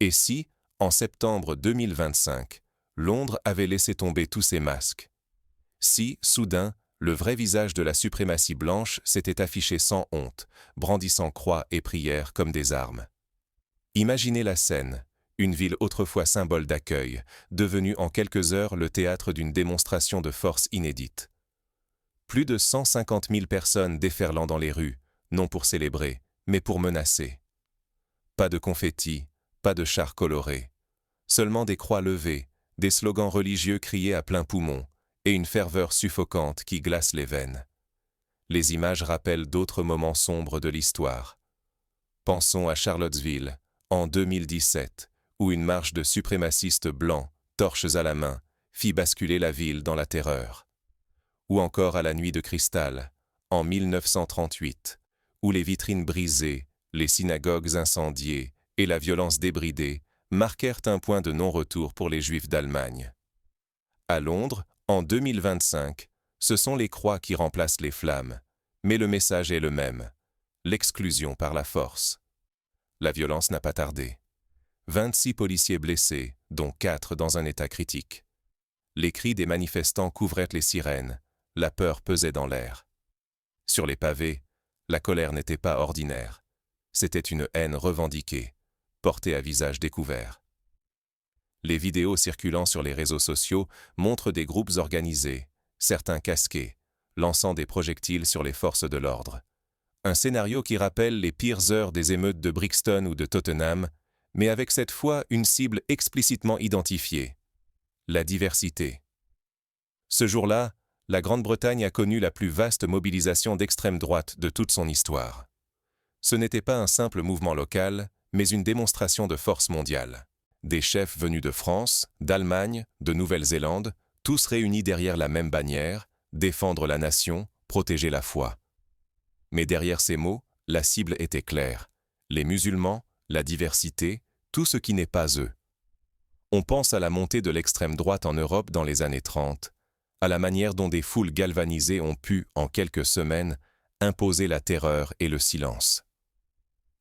Et si, en septembre 2025, Londres avait laissé tomber tous ses masques? Si, soudain, le vrai visage de la suprématie blanche s'était affiché sans honte, brandissant croix et prières comme des armes? Imaginez la scène, une ville autrefois symbole d'accueil, devenue en quelques heures le théâtre d'une démonstration de force inédite. Plus de 150 000 personnes déferlant dans les rues, non pour célébrer, mais pour menacer. Pas de confettis, pas de chars colorés. Seulement des croix levées, des slogans religieux criés à plein poumon, et une ferveur suffocante qui glace les veines. Les images rappellent d'autres moments sombres de l'histoire. Pensons à Charlottesville, en 2017, où une marche de suprémacistes blancs, torches à la main, fit basculer la ville dans la terreur. Ou encore à la Nuit de cristal, en 1938, où les vitrines brisées, les synagogues incendiées et la violence débridée marquèrent un point de non-retour pour les Juifs d'Allemagne. À Londres, en 2025, ce sont les croix qui remplacent les flammes, mais le message est le même, l'exclusion par la force. La violence n'a pas tardé. 26 policiers blessés, dont 4 dans un état critique. Les cris des manifestants couvraient les sirènes, la peur pesait dans l'air. Sur les pavés, la colère n'était pas ordinaire. C'était une haine revendiquée, portée à visage découvert. Les vidéos circulant sur les réseaux sociaux montrent des groupes organisés, certains casqués, lançant des projectiles sur les forces de l'ordre. Un scénario qui rappelle les pires heures des émeutes de Brixton ou de Tottenham, mais avec cette fois une cible explicitement identifiée. La diversité. Ce jour-là, la Grande-Bretagne a connu la plus vaste mobilisation d'extrême droite de toute son histoire. Ce n'était pas un simple mouvement local, mais une démonstration de force mondiale. Des chefs venus de France, d'Allemagne, de Nouvelle-Zélande, tous réunis derrière la même bannière, défendre la nation, protéger la foi. Mais derrière ces mots, la cible était claire. Les musulmans, la diversité, tout ce qui n'est pas eux. On pense à la montée de l'extrême droite en Europe dans les années 30, à la manière dont des foules galvanisées ont pu, en quelques semaines, imposer la terreur et le silence.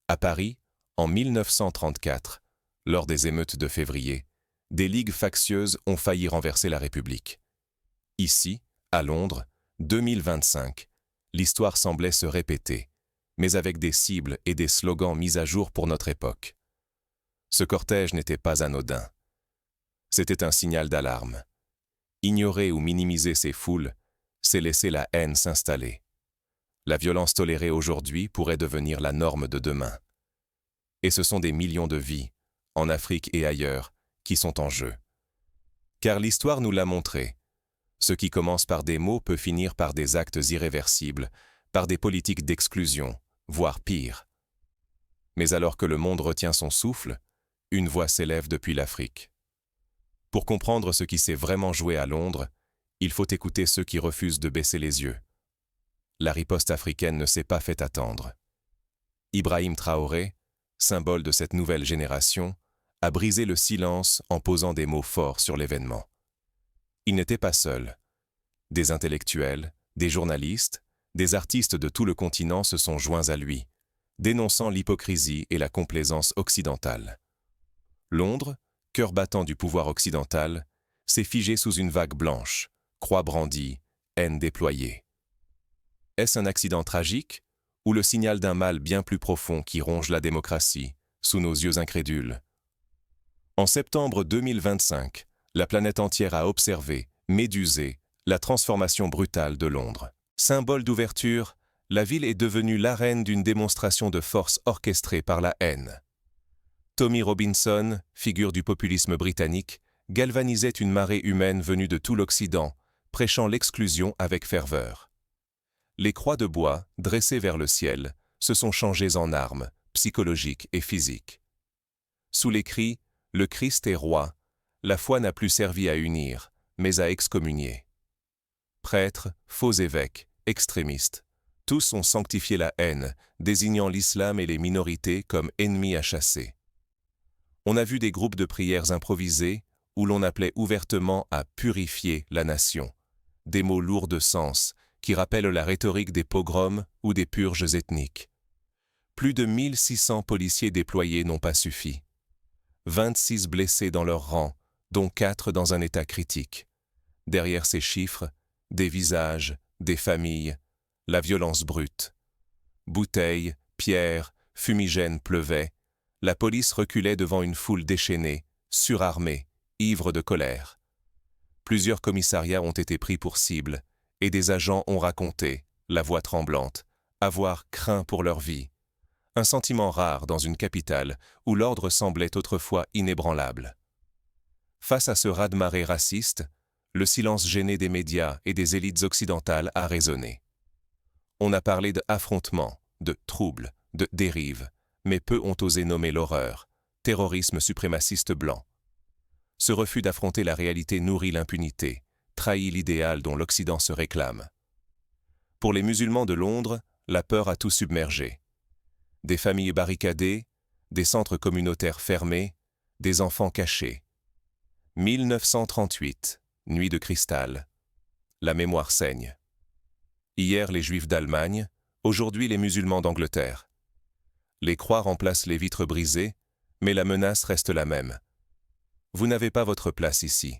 À Paris, en 1934, lors des émeutes de février, des ligues factieuses ont failli renverser la République. Ici, à Londres, 2025, l'histoire semblait se répéter, mais avec des cibles et des slogans mis à jour pour notre époque. Ce cortège n'était pas anodin. C'était un signal d'alarme. Ignorer ou minimiser ces foules, c'est laisser la haine s'installer. La violence tolérée aujourd'hui pourrait devenir la norme de demain. Et ce sont des millions de vies, en Afrique et ailleurs, qui sont en jeu. Car l'histoire nous l'a montré. Ce qui commence par des mots peut finir par des actes irréversibles, par des politiques d'exclusion, voire pire. Mais alors que le monde retient son souffle, une voix s'élève depuis l'Afrique. Pour comprendre ce qui s'est vraiment joué à Londres, il faut écouter ceux qui refusent de baisser les yeux. La riposte africaine ne s'est pas fait attendre. Ibrahim Traoré, symbole de cette nouvelle génération, a brisé le silence en posant des mots forts sur l'événement. Il n'était pas seul. Des intellectuels, des journalistes, des artistes de tout le continent se sont joints à lui, dénonçant l'hypocrisie et la complaisance occidentale. Londres, cœur battant du pouvoir occidental, s'est figé sous une vague blanche, croix brandie, haine déployée. Est-ce un accident tragique ou le signal d'un mal bien plus profond qui ronge la démocratie, sous nos yeux incrédules? En septembre 2025, la planète entière a observé, médusé, la transformation brutale de Londres. Symbole d'ouverture, la ville est devenue l'arène d'une démonstration de force orchestrée par la haine. Tommy Robinson, figure du populisme britannique, galvanisait une marée humaine venue de tout l'Occident, prêchant l'exclusion avec ferveur. Les croix de bois, dressées vers le ciel, se sont changées en armes, psychologiques et physiques. Sous les cris « Le Christ est roi », la foi n'a plus servi à unir, mais à excommunier. Prêtres, faux évêques, extrémistes, tous ont sanctifié la haine, désignant l'islam et les minorités comme ennemis à chasser. On a vu des groupes de prières improvisés où l'on appelait ouvertement à purifier la nation, des mots lourds de sens qui rappellent la rhétorique des pogroms ou des purges ethniques. Plus de 1600 policiers déployés n'ont pas suffi. 26 blessés dans leur rang, dont 4 dans un état critique. Derrière ces chiffres, des visages, des familles, la violence brute. Bouteilles, pierres, fumigènes pleuvaient. La police reculait devant une foule déchaînée, surarmée, ivre de colère. Plusieurs commissariats ont été pris pour cible, et des agents ont raconté, la voix tremblante, avoir craint pour leur vie. Un sentiment rare dans une capitale où l'ordre semblait autrefois inébranlable. Face à ce raz-de-marée raciste, le silence gêné des médias et des élites occidentales a résonné. On a parlé d'affrontements, de troubles, de dérives, mais peu ont osé nommer l'horreur, terrorisme suprémaciste blanc. Ce refus d'affronter la réalité nourrit l'impunité, trahit l'idéal dont l'Occident se réclame. Pour les musulmans de Londres, la peur a tout submergé. Des familles barricadées, des centres communautaires fermés, des enfants cachés. 1938, nuit de cristal. La mémoire saigne. Hier les Juifs d'Allemagne, aujourd'hui les musulmans d'Angleterre. Les croix remplacent les vitres brisées, mais la menace reste la même. Vous n'avez pas votre place ici.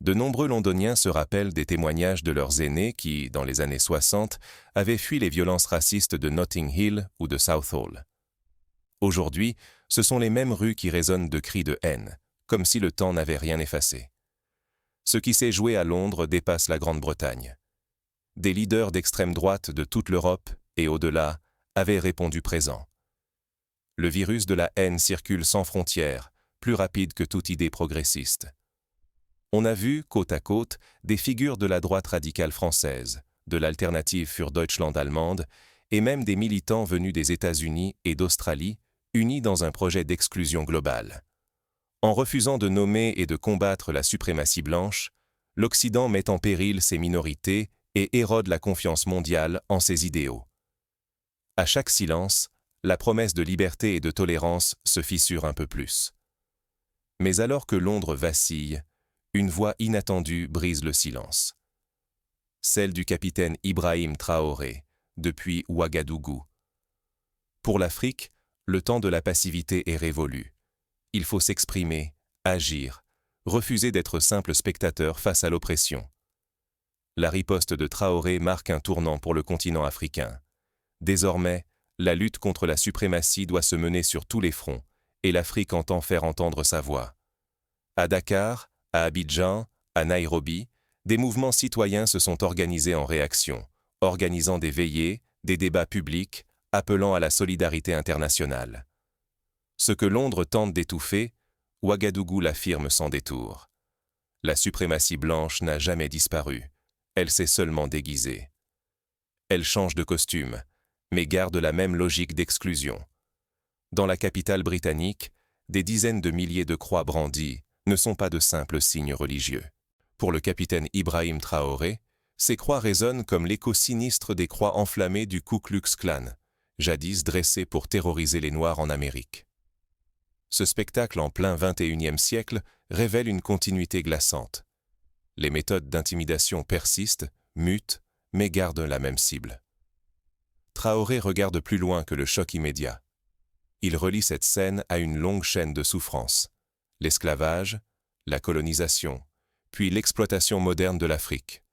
De nombreux Londoniens se rappellent des témoignages de leurs aînés qui, dans les années 60, avaient fui les violences racistes de Notting Hill ou de Southall. Aujourd'hui, ce sont les mêmes rues qui résonnent de cris de haine, comme si le temps n'avait rien effacé. Ce qui s'est joué à Londres dépasse la Grande-Bretagne. Des leaders d'extrême droite de toute l'Europe et au-delà avaient répondu présent. Le virus de la haine circule sans frontières, plus rapide que toute idée progressiste. On a vu, côte à côte, des figures de la droite radicale française, de l'Alternative für Deutschland allemande, et même des militants venus des États-Unis et d'Australie, unis dans un projet d'exclusion globale. En refusant de nommer et de combattre la suprématie blanche, l'Occident met en péril ses minorités et érode la confiance mondiale en ses idéaux. À chaque silence, la promesse de liberté et de tolérance se fissure un peu plus. Mais alors que Londres vacille, une voix inattendue brise le silence. Celle du capitaine Ibrahim Traoré, depuis Ouagadougou. Pour l'Afrique, le temps de la passivité est révolu. Il faut s'exprimer, agir, refuser d'être simple spectateur face à l'oppression. La riposte de Traoré marque un tournant pour le continent africain. Désormais, la lutte contre la suprématie doit se mener sur tous les fronts, et l'Afrique entend faire entendre sa voix. À Dakar, à Abidjan, à Nairobi, des mouvements citoyens se sont organisés en réaction, organisant des veillées, des débats publics, appelant à la solidarité internationale. Ce que Londres tente d'étouffer, Ouagadougou l'affirme sans détour. La suprématie blanche n'a jamais disparu, elle s'est seulement déguisée. Elle change de costume, mais garde la même logique d'exclusion. Dans la capitale britannique, des dizaines de milliers de croix brandies ne sont pas de simples signes religieux. Pour le capitaine Ibrahim Traoré, ces croix résonnent comme l'écho sinistre des croix enflammées du Ku Klux Klan, jadis dressées pour terroriser les Noirs en Amérique. Ce spectacle en plein XXIe siècle révèle une continuité glaçante. Les méthodes d'intimidation persistent, mutent, mais gardent la même cible. Traoré regarde plus loin que le choc immédiat. Il relie cette scène à une longue chaîne de souffrances. L'esclavage, la colonisation, puis l'exploitation moderne de l'Afrique.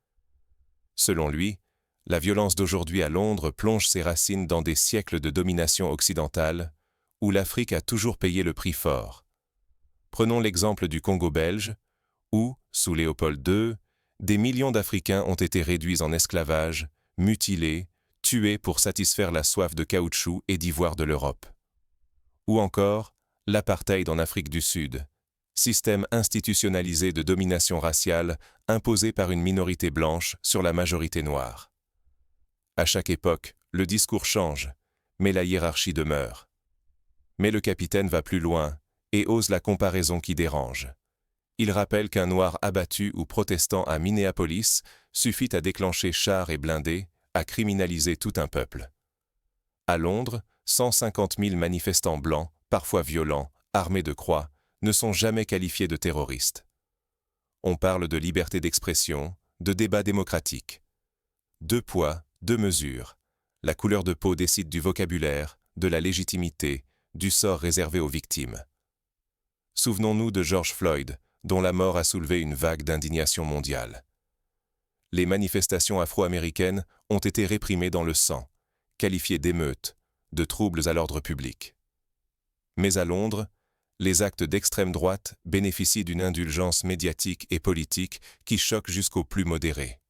Selon lui, la violence d'aujourd'hui à Londres plonge ses racines dans des siècles de domination occidentale, où l'Afrique a toujours payé le prix fort. Prenons l'exemple du Congo belge, où, sous Léopold II, des millions d'Africains ont été réduits en esclavage, mutilés, tués pour satisfaire la soif de caoutchouc et d'ivoire de l'Europe. Ou encore, l'apartheid en Afrique du Sud, système institutionnalisé de domination raciale imposé par une minorité blanche sur la majorité noire. À chaque époque, le discours change, mais la hiérarchie demeure. Mais le capitaine va plus loin et ose la comparaison qui dérange. Il rappelle qu'un noir abattu ou protestant à Minneapolis suffit à déclencher chars et blindés, à criminaliser tout un peuple. À Londres, 150 000 manifestants blancs, parfois violents, armés de croix, ne sont jamais qualifiés de terroristes. On parle de liberté d'expression, de débat démocratique. 2 poids, 2 mesures. La couleur de peau décide du vocabulaire, de la légitimité, du sort réservé aux victimes. souvenons-nous de George Floyd, dont la mort a soulevé une vague d'indignation mondiale. Les manifestations afro-américaines ont été réprimées dans le sang, qualifiées d'émeutes, de troubles à l'ordre public. Mais à Londres, les actes d'extrême droite bénéficient d'une indulgence médiatique et politique qui choque jusqu'aux plus modérés.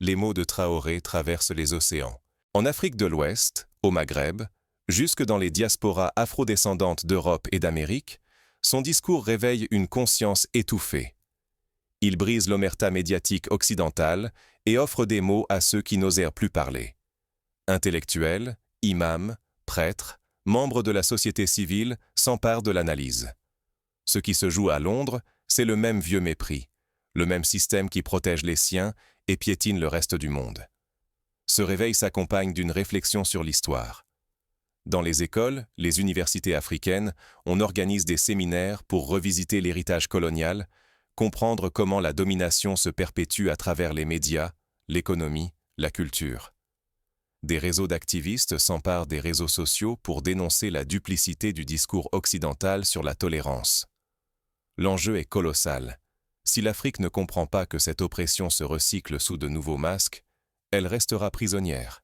Les mots de Traoré traversent les océans. En Afrique de l'Ouest, au Maghreb, jusque dans les diasporas afrodescendantes d'Europe et d'Amérique, son discours réveille une conscience étouffée. Il brise l'omerta médiatique occidentale et offre des mots à ceux qui n'osèrent plus parler. Intellectuels, imams, prêtres, membres de la société civile s'emparent de l'analyse. Ce qui se joue à Londres, c'est le même vieux mépris, le même système qui protège les siens et piétine le reste du monde. Ce réveil s'accompagne d'une réflexion sur l'histoire. Dans les écoles, les universités africaines, on organise des séminaires pour revisiter l'héritage colonial, comprendre comment la domination se perpétue à travers les médias, l'économie, la culture. Des réseaux d'activistes s'emparent des réseaux sociaux pour dénoncer la duplicité du discours occidental sur la tolérance. L'enjeu est colossal. Si l'Afrique ne comprend pas que cette oppression se recycle sous de nouveaux masques, elle restera prisonnière.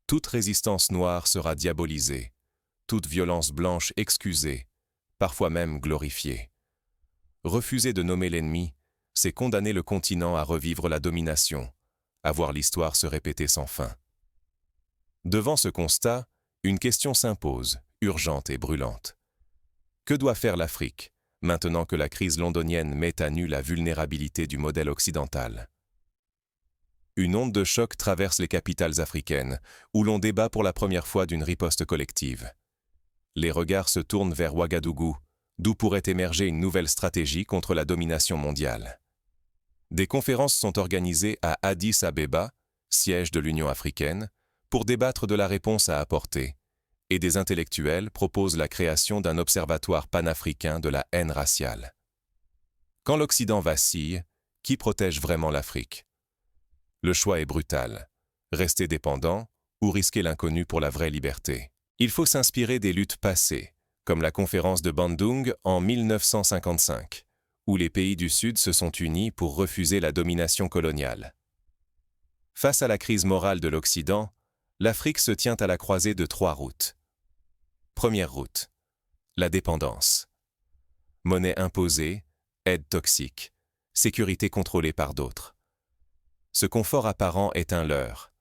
Toute résistance noire sera diabolisée, toute violence blanche excusée, parfois même glorifiée. Refuser de nommer l'ennemi, c'est condamner le continent à revivre la domination, à voir l'histoire se répéter sans fin. Devant ce constat, une question s'impose, urgente et brûlante. Que doit faire l'Afrique, maintenant que la crise londonienne met à nu la vulnérabilité du modèle occidental? Une onde de choc traverse les capitales africaines, où l'on débat pour la première fois d'une riposte collective. Les regards se tournent vers Ouagadougou, d'où pourrait émerger une nouvelle stratégie contre la domination mondiale. Des conférences sont organisées à Addis Abeba, siège de l'Union africaine, pour débattre de la réponse à apporter, et des intellectuels proposent la création d'un observatoire panafricain de la haine raciale. Quand l'Occident vacille, qui protège vraiment l'Afrique? Le choix est brutal. Rester dépendant ou risquer l'inconnu pour la vraie liberté. Il faut s'inspirer des luttes passées, comme la conférence de Bandung en 1955, où les pays du Sud se sont unis pour refuser la domination coloniale. Face à la crise morale de l'Occident, l'Afrique se tient à la croisée de 3 routes. Première route, la dépendance. Monnaie imposée, aide toxique, sécurité contrôlée par d'autres. Ce confort apparent est un leurre.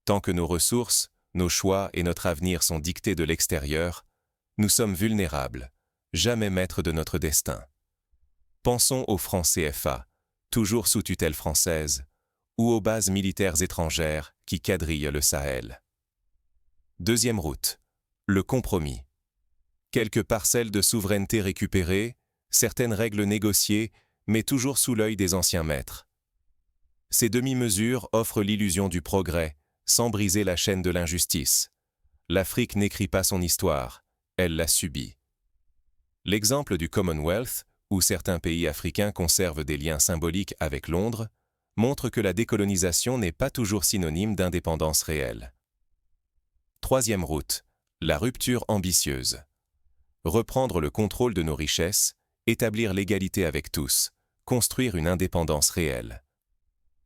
Tant que nos ressources, nos choix et notre avenir sont dictés de l'extérieur, nous sommes vulnérables, jamais maîtres de notre destin. Pensons au franc CFA, toujours sous tutelle française, ou aux bases militaires étrangères qui quadrillent le Sahel. Deuxième route, le compromis. Quelques parcelles de souveraineté récupérées, certaines règles négociées, mais toujours sous l'œil des anciens maîtres. Ces demi-mesures offrent l'illusion du progrès, sans briser la chaîne de l'injustice. L'Afrique n'écrit pas son histoire, elle l'a subie. L'exemple du Commonwealth, où certains pays africains conservent des liens symboliques avec Londres, montre que la décolonisation n'est pas toujours synonyme d'indépendance réelle. Troisième route, la rupture ambitieuse. Reprendre le contrôle de nos richesses, établir l'égalité avec tous, construire une indépendance réelle.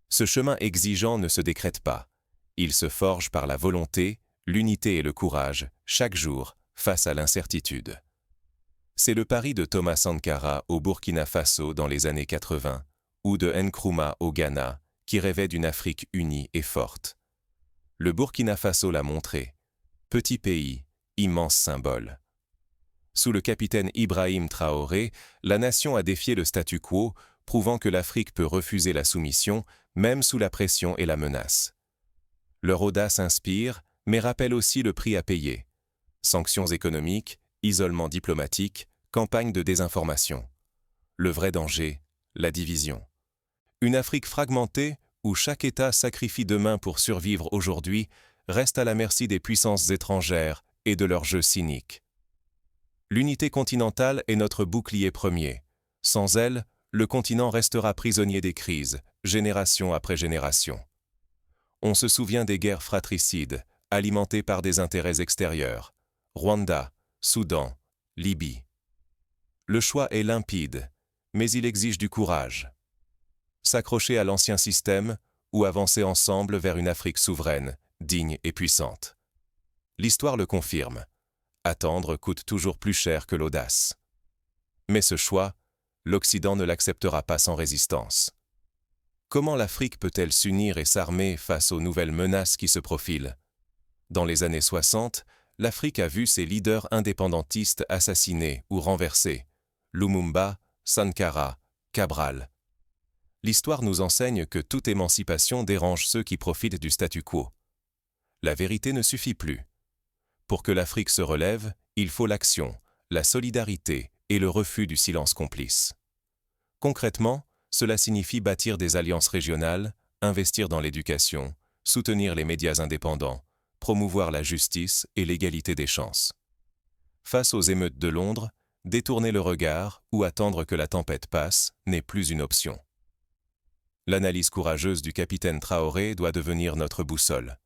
Ce chemin exigeant ne se décrète pas. Il se forge par la volonté, l'unité et le courage, chaque jour, face à l'incertitude. C'est le pari de Thomas Sankara au Burkina Faso dans les années 80, ou de Nkrumah au Ghana, qui rêvait d'une Afrique unie et forte. Le Burkina Faso l'a montré. Petit pays, immense symbole. Sous le capitaine Ibrahim Traoré, la nation a défié le statu quo, prouvant que l'Afrique peut refuser la soumission, même sous la pression et la menace. Leur audace inspire, mais rappelle aussi le prix à payer. Sanctions économiques, isolement diplomatique, campagne de désinformation. Le vrai danger, la division. Une Afrique fragmentée, où chaque État sacrifie demain pour survivre aujourd'hui, reste à la merci des puissances étrangères et de leur jeu cynique. L'unité continentale est notre bouclier premier. Sans elle, le continent restera prisonnier des crises, génération après génération. On se souvient des guerres fratricides, alimentées par des intérêts extérieurs. Rwanda, Soudan, Libye. Le choix est limpide, mais il exige du courage. S'accrocher à l'ancien système ou avancer ensemble vers une Afrique souveraine, digne et puissante. L'histoire le confirme. Attendre coûte toujours plus cher que l'audace. Mais ce choix, l'Occident ne l'acceptera pas sans résistance. Comment l'Afrique peut-elle s'unir et s'armer face aux nouvelles menaces qui se profilent? Dans les années 60, l'Afrique a vu ses leaders indépendantistes assassinés ou renversés. Lumumba, Sankara, Cabral. L'histoire nous enseigne que toute émancipation dérange ceux qui profitent du statu quo. La vérité ne suffit plus. Pour que l'Afrique se relève, il faut l'action, la solidarité et le refus du silence complice. Concrètement, cela signifie bâtir des alliances régionales, investir dans l'éducation, soutenir les médias indépendants, promouvoir la justice et l'égalité des chances. Face aux émeutes de Londres, détourner le regard ou attendre que la tempête passe n'est plus une option. L'analyse courageuse du capitaine Traoré doit devenir notre boussole.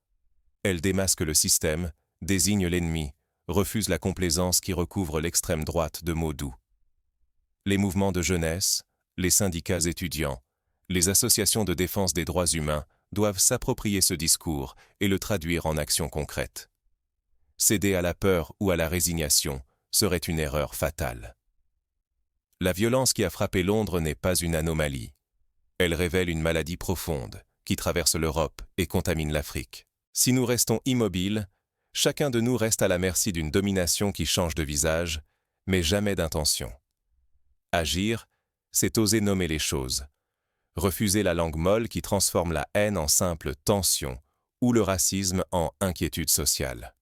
Elle démasque le système, désigne l'ennemi, refuse la complaisance qui recouvre l'extrême droite de mots doux. Les mouvements de jeunesse, les syndicats étudiants, les associations de défense des droits humains doivent s'approprier ce discours et le traduire en actions concrètes. Céder à la peur ou à la résignation serait une erreur fatale. La violence qui a frappé Londres n'est pas une anomalie. Elle révèle une maladie profonde qui traverse l'Europe et contamine l'Afrique. Si nous restons immobiles, chacun de nous reste à la merci d'une domination qui change de visage, mais jamais d'intention. Agir, c'est oser nommer les choses. Refuser la langue molle qui transforme la haine en simple tension ou le racisme en inquiétude sociale.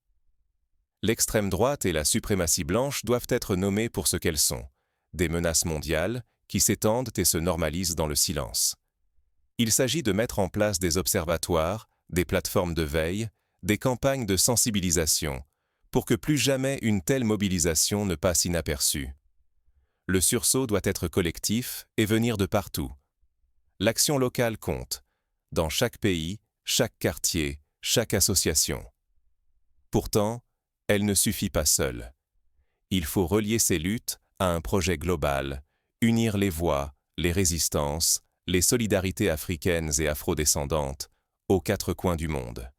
L'extrême droite et la suprématie blanche doivent être nommées pour ce qu'elles sont, des menaces mondiales qui s'étendent et se normalisent dans le silence. Il s'agit de mettre en place des observatoires, des plateformes de veille, des campagnes de sensibilisation, pour que plus jamais une telle mobilisation ne passe inaperçue. Le sursaut doit être collectif et venir de partout. L'action locale compte, dans chaque pays, chaque quartier, chaque association. Pourtant, elle ne suffit pas seule. Il faut relier ces luttes à un projet global, unir les voix, les résistances, les solidarités africaines et afrodescendantes aux quatre coins du monde.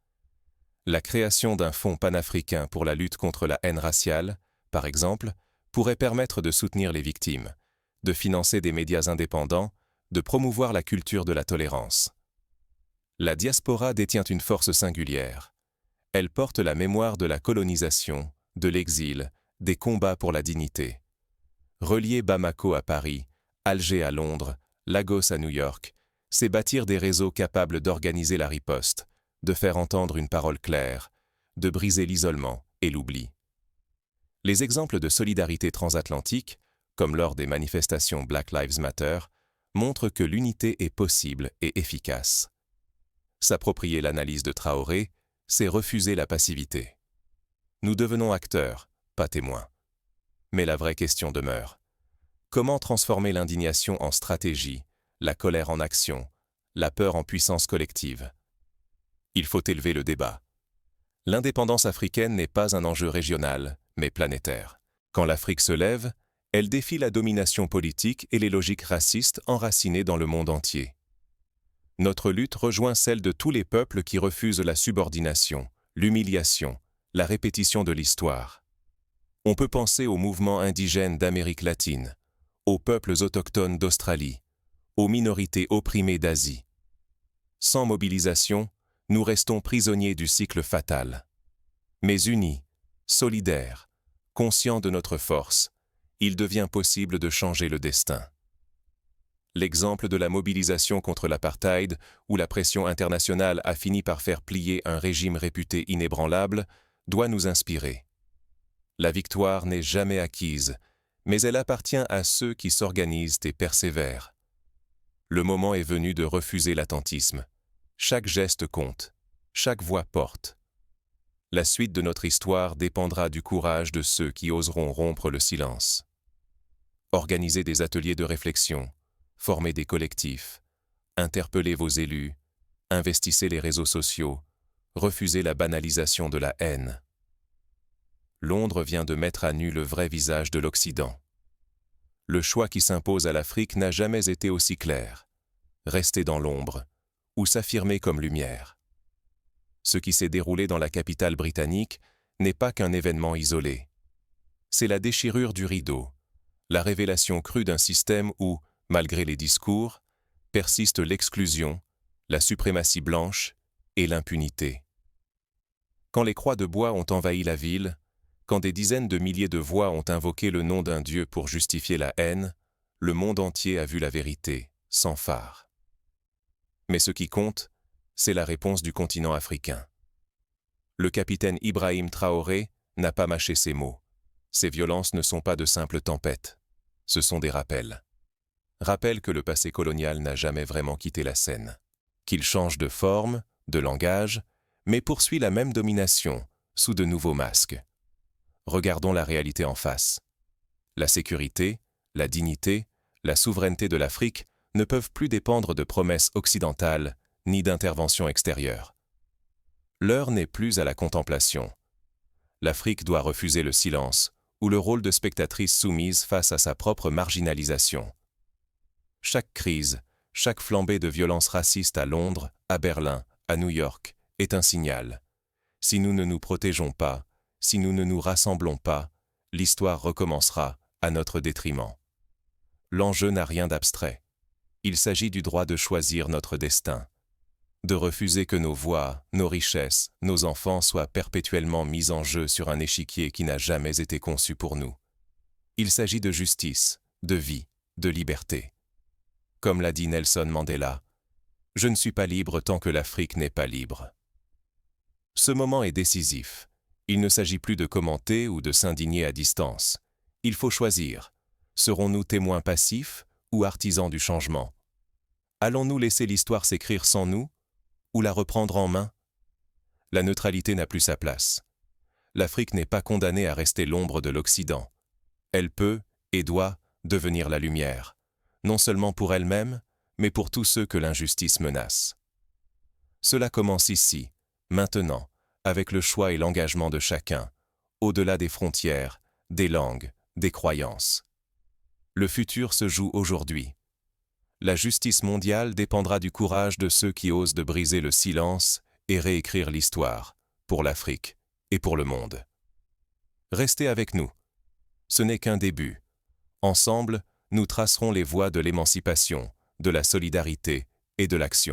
La création d'un fonds panafricain pour la lutte contre la haine raciale, par exemple, pourrait permettre de soutenir les victimes, de financer des médias indépendants, de promouvoir la culture de la tolérance. La diaspora détient une force singulière. Elle porte la mémoire de la colonisation, de l'exil, des combats pour la dignité. Relier Bamako à Paris, Alger à Londres, Lagos à New York, c'est bâtir des réseaux capables d'organiser la riposte, de faire entendre une parole claire, de briser l'isolement et l'oubli. Les exemples de solidarité transatlantique, comme lors des manifestations Black Lives Matter, montrent que l'unité est possible et efficace. S'approprier l'analyse de Traoré, c'est refuser la passivité. Nous devenons acteurs, pas témoins. Mais la vraie question demeure. Comment transformer l'indignation en stratégie, la colère en action, la peur en puissance collective? Il faut élever le débat. L'indépendance africaine n'est pas un enjeu régional, mais planétaire. Quand l'Afrique se lève, elle défie la domination politique et les logiques racistes enracinées dans le monde entier. Notre lutte rejoint celle de tous les peuples qui refusent la subordination, l'humiliation, la répétition de l'histoire. On peut penser aux mouvements indigènes d'Amérique latine, aux peuples autochtones d'Australie, aux minorités opprimées d'Asie. Sans mobilisation, nous restons prisonniers du cycle fatal. Mais unis, solidaires, conscients de notre force, il devient possible de changer le destin. L'exemple de la mobilisation contre l'apartheid, où la pression internationale a fini par faire plier un régime réputé inébranlable, doit nous inspirer. La victoire n'est jamais acquise, mais elle appartient à ceux qui s'organisent et persévèrent. Le moment est venu de refuser l'attentisme. Chaque geste compte, chaque voix porte. La suite de notre histoire dépendra du courage de ceux qui oseront rompre le silence. Organisez des ateliers de réflexion, formez des collectifs, interpellez vos élus, investissez les réseaux sociaux, refusez la banalisation de la haine. Londres vient de mettre à nu le vrai visage de l'Occident. Le choix qui s'impose à l'Afrique n'a jamais été aussi clair. Rester dans l'ombre ou s'affirmer comme lumière. Ce qui s'est déroulé dans la capitale britannique n'est pas qu'un événement isolé. C'est la déchirure du rideau, la révélation crue d'un système où, malgré les discours, persiste l'exclusion, la suprématie blanche et l'impunité. Quand les croix de bois ont envahi la ville, quand des dizaines de milliers de voix ont invoqué le nom d'un Dieu pour justifier la haine, le monde entier a vu la vérité, sans phare. Mais ce qui compte, c'est la réponse du continent africain. Le capitaine Ibrahim Traoré n'a pas mâché ses mots. Ces violences ne sont pas de simples tempêtes. Ce sont des rappels. Rappels que le passé colonial n'a jamais vraiment quitté la scène. Qu'il change de forme, de langage, mais poursuit la même domination, sous de nouveaux masques. Regardons la réalité en face. La sécurité, la dignité, la souveraineté de l'Afrique ne peuvent plus dépendre de promesses occidentales ni d'interventions extérieures. L'heure n'est plus à la contemplation. L'Afrique doit refuser le silence ou le rôle de spectatrice soumise face à sa propre marginalisation. Chaque crise, chaque flambée de violence raciste à Londres, à Berlin, à New York, est un signal. Si nous ne nous protégeons pas, si nous ne nous rassemblons pas, l'histoire recommencera à notre détriment. L'enjeu n'a rien d'abstrait. Il s'agit du droit de choisir notre destin, de refuser que nos voix, nos richesses, nos enfants soient perpétuellement mis en jeu sur un échiquier qui n'a jamais été conçu pour nous. Il s'agit de justice, de vie, de liberté. Comme l'a dit Nelson Mandela, « Je ne suis pas libre tant que l'Afrique n'est pas libre ». Ce moment est décisif. Il ne s'agit plus de commenter ou de s'indigner à distance. Il faut choisir. Serons-nous témoins passifs ou artisans du changement? Allons-nous laisser l'histoire s'écrire sans nous ou la reprendre en main? La neutralité n'a plus sa place. L'Afrique n'est pas condamnée à rester l'ombre de l'Occident. Elle peut et doit devenir la lumière, non seulement pour elle-même, mais pour tous ceux que l'injustice menace. Cela commence ici, maintenant, avec le choix et l'engagement de chacun, au-delà des frontières, des langues, des croyances. Le futur se joue aujourd'hui. La justice mondiale dépendra du courage de ceux qui osent de briser le silence et réécrire l'histoire, pour l'Afrique et pour le monde. Restez avec nous. Ce n'est qu'un début. Ensemble, nous tracerons les voies de l'émancipation, de la solidarité et de l'action.